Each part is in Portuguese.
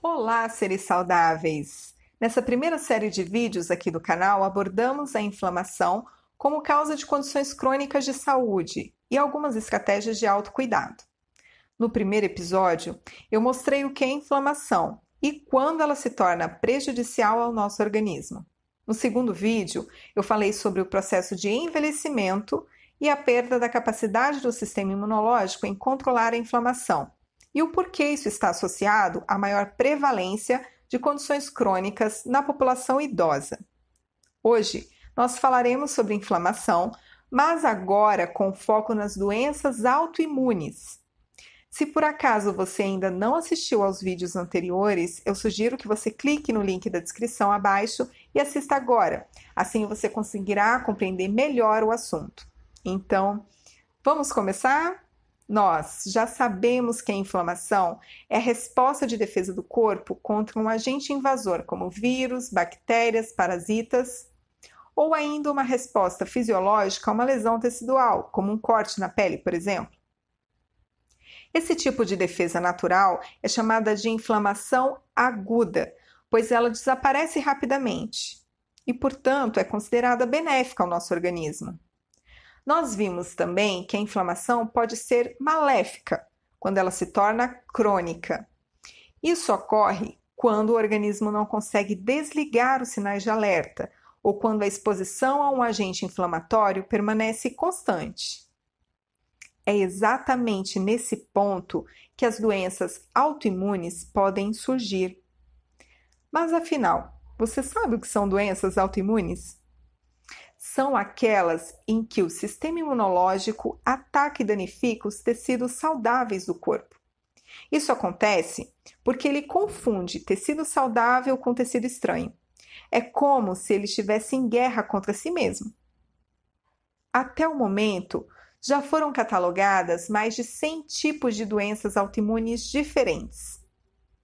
Olá, seres saudáveis! Nessa primeira série de vídeos aqui do canal, abordamos a inflamação como causa de condições crônicas de saúde e algumas estratégias de autocuidado. No primeiro episódio, eu mostrei o que é inflamação e quando ela se torna prejudicial ao nosso organismo. No segundo vídeo, eu falei sobre o processo de envelhecimento e a perda da capacidade do sistema imunológico em controlar a inflamação e o porquê isso está associado à maior prevalência de condições crônicas na população idosa. Hoje, nós falaremos sobre inflamação, mas agora com foco nas doenças autoimunes. Se por acaso você ainda não assistiu aos vídeos anteriores, eu sugiro que você clique no link da descrição abaixo e assista agora. Assim você conseguirá compreender melhor o assunto. Então, vamos começar? Nós já sabemos que a inflamação é a resposta de defesa do corpo contra um agente invasor, como vírus, bactérias, parasitas, ou ainda uma resposta fisiológica a uma lesão tecidual, como um corte na pele, por exemplo. Esse tipo de defesa natural é chamada de inflamação aguda, pois ela desaparece rapidamente e, portanto, é considerada benéfica ao nosso organismo. Nós vimos também que a inflamação pode ser maléfica, quando ela se torna crônica. Isso ocorre quando o organismo não consegue desligar os sinais de alerta ou quando a exposição a um agente inflamatório permanece constante. É exatamente nesse ponto que as doenças autoimunes podem surgir. Mas afinal, você sabe o que são doenças autoimunes? São aquelas em que o sistema imunológico ataca e danifica os tecidos saudáveis do corpo. Isso acontece porque ele confunde tecido saudável com tecido estranho. É como se ele estivesse em guerra contra si mesmo. Até o momento, já foram catalogadas mais de 100 tipos de doenças autoimunes diferentes.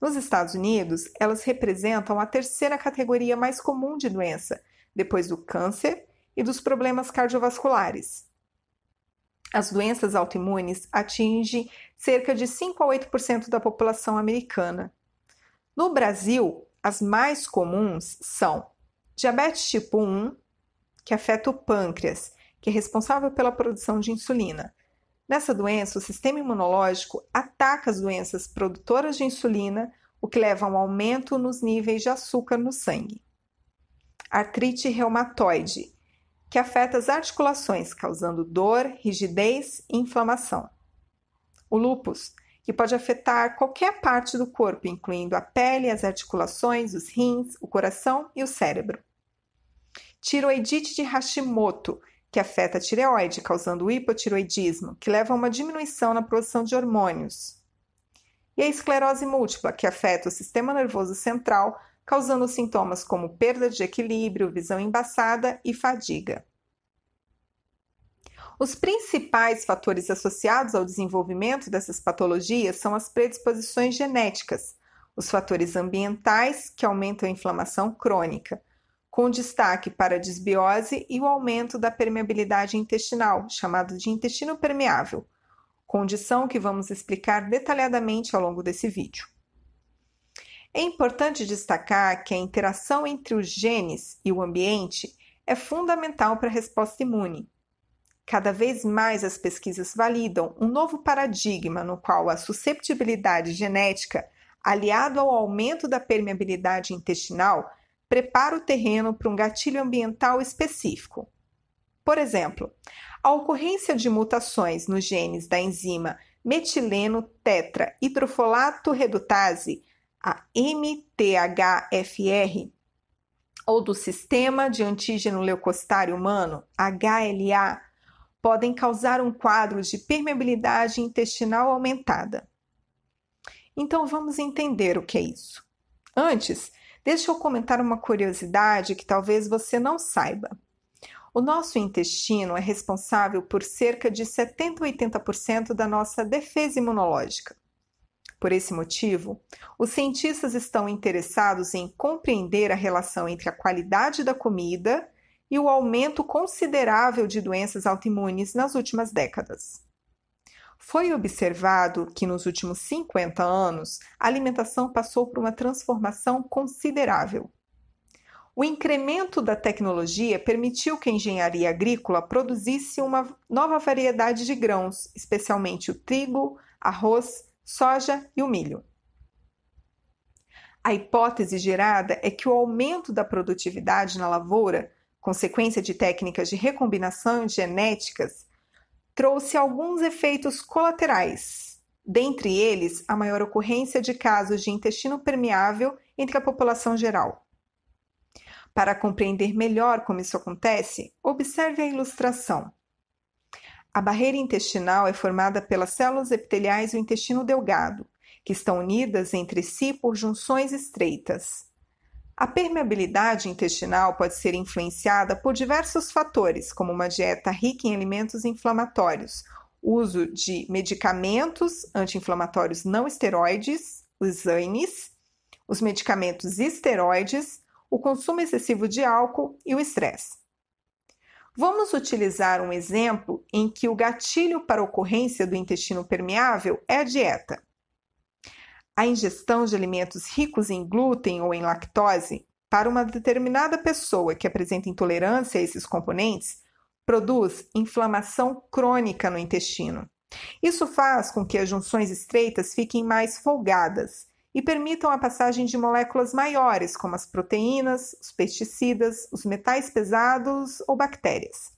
Nos Estados Unidos, elas representam a terceira categoria mais comum de doença, depois do câncer e dos problemas cardiovasculares. As doenças autoimunes atingem cerca de 5 a 8% da população americana. No Brasil, as mais comuns são diabetes tipo 1, que afeta o pâncreas, que é responsável pela produção de insulina. Nessa doença, o sistema imunológico ataca as doenças produtoras de insulina, o que leva a um aumento nos níveis de açúcar no sangue. Artrite reumatoide, que afeta as articulações, causando dor, rigidez e inflamação. O lúpus, que pode afetar qualquer parte do corpo, incluindo a pele, as articulações, os rins, o coração e o cérebro. Tiroidite de Hashimoto, que afeta a tireoide, causando hipotiroidismo, que leva a uma diminuição na produção de hormônios. E a esclerose múltipla, que afeta o sistema nervoso central, causando sintomas como perda de equilíbrio, visão embaçada e fadiga. Os principais fatores associados ao desenvolvimento dessas patologias são as predisposições genéticas, os fatores ambientais, que aumentam a inflamação crônica, com destaque para a disbiose e o aumento da permeabilidade intestinal, chamado de intestino permeável, condição que vamos explicar detalhadamente ao longo desse vídeo. É importante destacar que a interação entre os genes e o ambiente é fundamental para a resposta imune. Cada vez mais as pesquisas validam um novo paradigma no qual a susceptibilidade genética, aliado ao aumento da permeabilidade intestinal, prepara o terreno para um gatilho ambiental específico. Por exemplo, a ocorrência de mutações nos genes da enzima metileno tetrahidrofolato redutase, a MTHFR, ou do sistema de antígeno leucocitário humano, HLA, podem causar um quadro de permeabilidade intestinal aumentada. Então vamos entender o que é isso. Antes, deixa eu comentar uma curiosidade que talvez você não saiba. O nosso intestino é responsável por cerca de 70 a 80% da nossa defesa imunológica. Por esse motivo, os cientistas estão interessados em compreender a relação entre a qualidade da comida e o aumento considerável de doenças autoimunes nas últimas décadas. Foi observado que nos últimos 50 anos, a alimentação passou por uma transformação considerável. O incremento da tecnologia permitiu que a engenharia agrícola produzisse uma nova variedade de grãos, especialmente o trigo, arroz, soja e o milho. A hipótese gerada é que o aumento da produtividade na lavoura, consequência de técnicas de recombinação genéticas, trouxe alguns efeitos colaterais, dentre eles a maior ocorrência de casos de intestino permeável entre a população geral. Para compreender melhor como isso acontece, observe a ilustração. A barreira intestinal é formada pelas células epiteliais do intestino delgado, que estão unidas entre si por junções estreitas. A permeabilidade intestinal pode ser influenciada por diversos fatores, como uma dieta rica em alimentos inflamatórios, uso de medicamentos anti-inflamatórios não esteroides, os ANES, os medicamentos esteroides, o consumo excessivo de álcool e o estresse. Vamos utilizar um exemplo em que o gatilho para a ocorrência do intestino permeável é a dieta. A ingestão de alimentos ricos em glúten ou em lactose, para uma determinada pessoa que apresenta intolerância a esses componentes, produz inflamação crônica no intestino. Isso faz com que as junções estreitas fiquem mais folgadas e permitam a passagem de moléculas maiores, como as proteínas, os pesticidas, os metais pesados ou bactérias.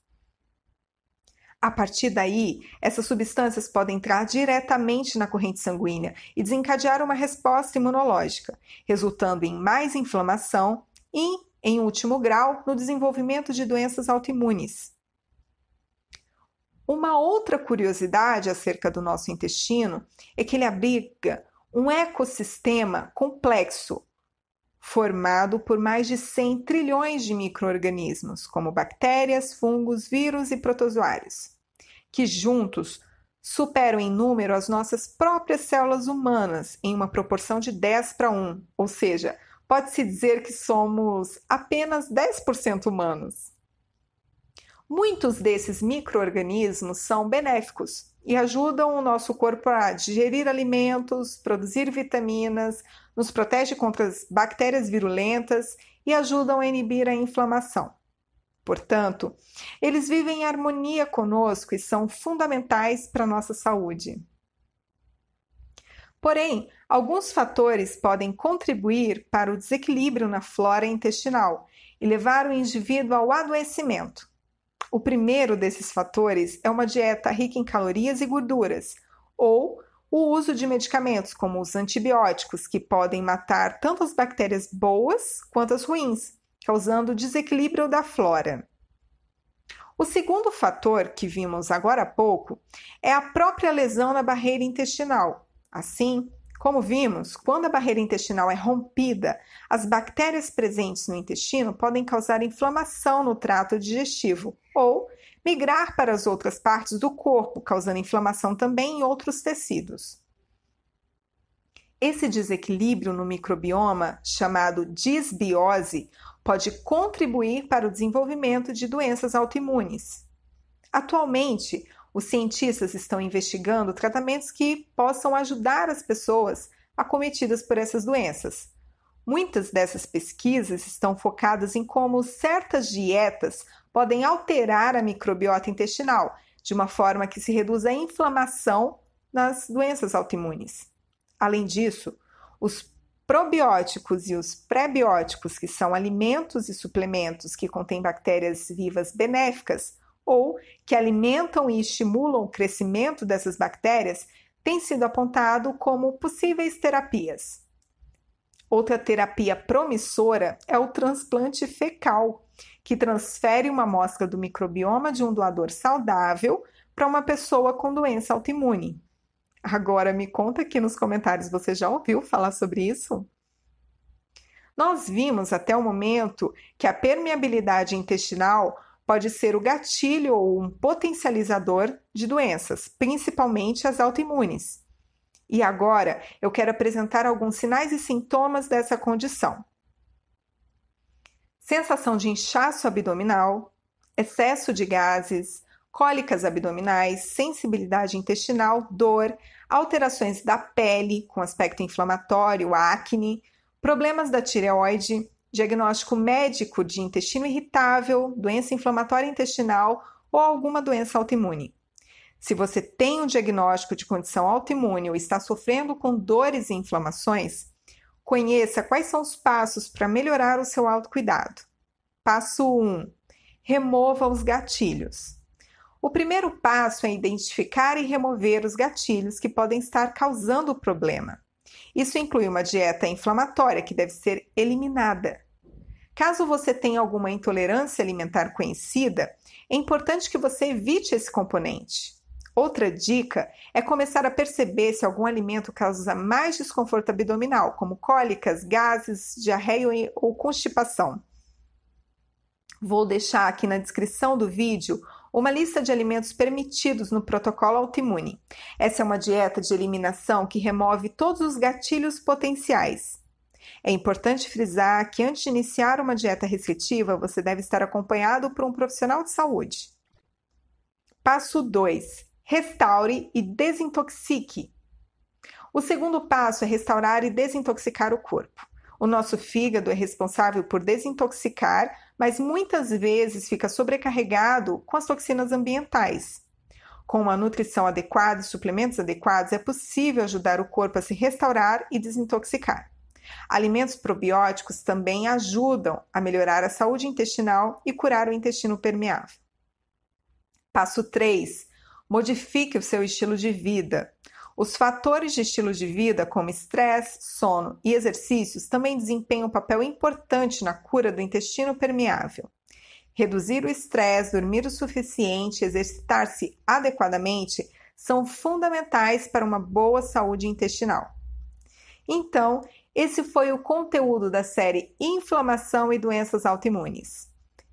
A partir daí, essas substâncias podem entrar diretamente na corrente sanguínea e desencadear uma resposta imunológica, resultando em mais inflamação e, em último grau, no desenvolvimento de doenças autoimunes. Uma outra curiosidade acerca do nosso intestino é que ele abriga um ecossistema complexo, formado por mais de 100 trilhões de micro-organismos, como bactérias, fungos, vírus e protozoários, que juntos superam em número as nossas próprias células humanas em uma proporção de 10:1, ou seja, pode-se dizer que somos apenas 10% humanos. Muitos desses micro-organismos são benéficos e ajudam o nosso corpo a digerir alimentos, produzir vitaminas, nos protege contra as bactérias virulentas e ajudam a inibir a inflamação. Portanto, eles vivem em harmonia conosco e são fundamentais para a nossa saúde. Porém, alguns fatores podem contribuir para o desequilíbrio na flora intestinal e levar o indivíduo ao adoecimento. O primeiro desses fatores é uma dieta rica em calorias e gorduras, ou o uso de medicamentos como os antibióticos, que podem matar tanto as bactérias boas quanto as ruins, causando desequilíbrio da flora. O segundo fator que vimos agora há pouco é a própria lesão na barreira intestinal. Assim, como vimos, quando a barreira intestinal é rompida, as bactérias presentes no intestino podem causar inflamação no trato digestivo ou migrar para as outras partes do corpo, causando inflamação também em outros tecidos. Esse desequilíbrio no microbioma, chamado disbiose, pode contribuir para o desenvolvimento de doenças autoimunes. Atualmente, os cientistas estão investigando tratamentos que possam ajudar as pessoas acometidas por essas doenças. Muitas dessas pesquisas estão focadas em como certas dietas podem alterar a microbiota intestinal, de uma forma que se reduza a inflamação nas doenças autoimunes. Além disso, os probióticos e os pré-bióticos, que são alimentos e suplementos que contêm bactérias vivas benéficas ou que alimentam e estimulam o crescimento dessas bactérias, têm sido apontado como possíveis terapias. Outra terapia promissora é o transplante fecal, que transfere uma amostra do microbioma de um doador saudável para uma pessoa com doença autoimune. Agora me conta aqui nos comentários, você já ouviu falar sobre isso? Nós vimos até o momento que a permeabilidade intestinal pode ser o gatilho ou um potencializador de doenças, principalmente as autoimunes. E agora eu quero apresentar alguns sinais e sintomas dessa condição. Sensação de inchaço abdominal, excesso de gases, cólicas abdominais, sensibilidade intestinal, dor, alterações da pele com aspecto inflamatório, acne, problemas da tireoide, diagnóstico médico de intestino irritável, doença inflamatória intestinal ou alguma doença autoimune. Se você tem um diagnóstico de condição autoimune ou está sofrendo com dores e inflamações, conheça quais são os passos para melhorar o seu autocuidado. Passo 1. Remova os gatilhos. O primeiro passo é identificar e remover os gatilhos que podem estar causando o problema. Isso inclui uma dieta inflamatória que deve ser eliminada. Caso você tenha alguma intolerância alimentar conhecida, é importante que você evite esse componente. Outra dica é começar a perceber se algum alimento causa mais desconforto abdominal, como cólicas, gases, diarreia ou constipação. Vou deixar aqui na descrição do vídeo uma lista de alimentos permitidos no protocolo autoimune. Essa é uma dieta de eliminação que remove todos os gatilhos potenciais. É importante frisar que antes de iniciar uma dieta restritiva, você deve estar acompanhado por um profissional de saúde. Passo 2. Restaure e desintoxique. O segundo passo é restaurar e desintoxicar o corpo. O nosso fígado é responsável por desintoxicar, mas muitas vezes fica sobrecarregado com as toxinas ambientais. Com uma nutrição adequada e suplementos adequados, é possível ajudar o corpo a se restaurar e desintoxicar. Alimentos probióticos também ajudam a melhorar a saúde intestinal e curar o intestino permeável. Passo 3. Modifique o seu estilo de vida. Os fatores de estilo de vida, como estresse, sono e exercícios, também desempenham um papel importante na cura do intestino permeável. Reduzir o estresse, dormir o suficiente e exercitar-se adequadamente são fundamentais para uma boa saúde intestinal. Então, esse foi o conteúdo da série Inflamação e Doenças Autoimunes.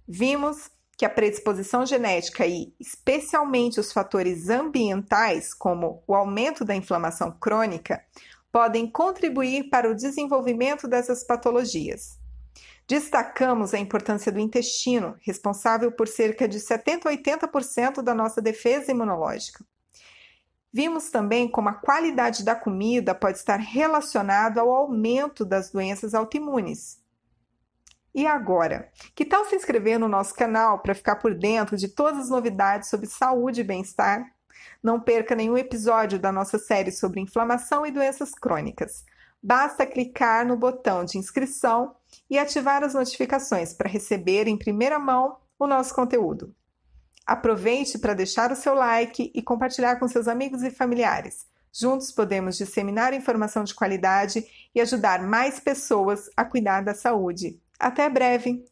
Vimos que a predisposição genética e, especialmente, os fatores ambientais, como o aumento da inflamação crônica, podem contribuir para o desenvolvimento dessas patologias. Destacamos a importância do intestino, responsável por cerca de 70 a 80% da nossa defesa imunológica. Vimos também como a qualidade da comida pode estar relacionada ao aumento das doenças autoimunes. E agora, que tal se inscrever no nosso canal para ficar por dentro de todas as novidades sobre saúde e bem-estar? Não perca nenhum episódio da nossa série sobre inflamação e doenças crônicas. Basta clicar no botão de inscrição e ativar as notificações para receber em primeira mão o nosso conteúdo. Aproveite para deixar o seu like e compartilhar com seus amigos e familiares. Juntos podemos disseminar informação de qualidade e ajudar mais pessoas a cuidar da saúde. Até breve!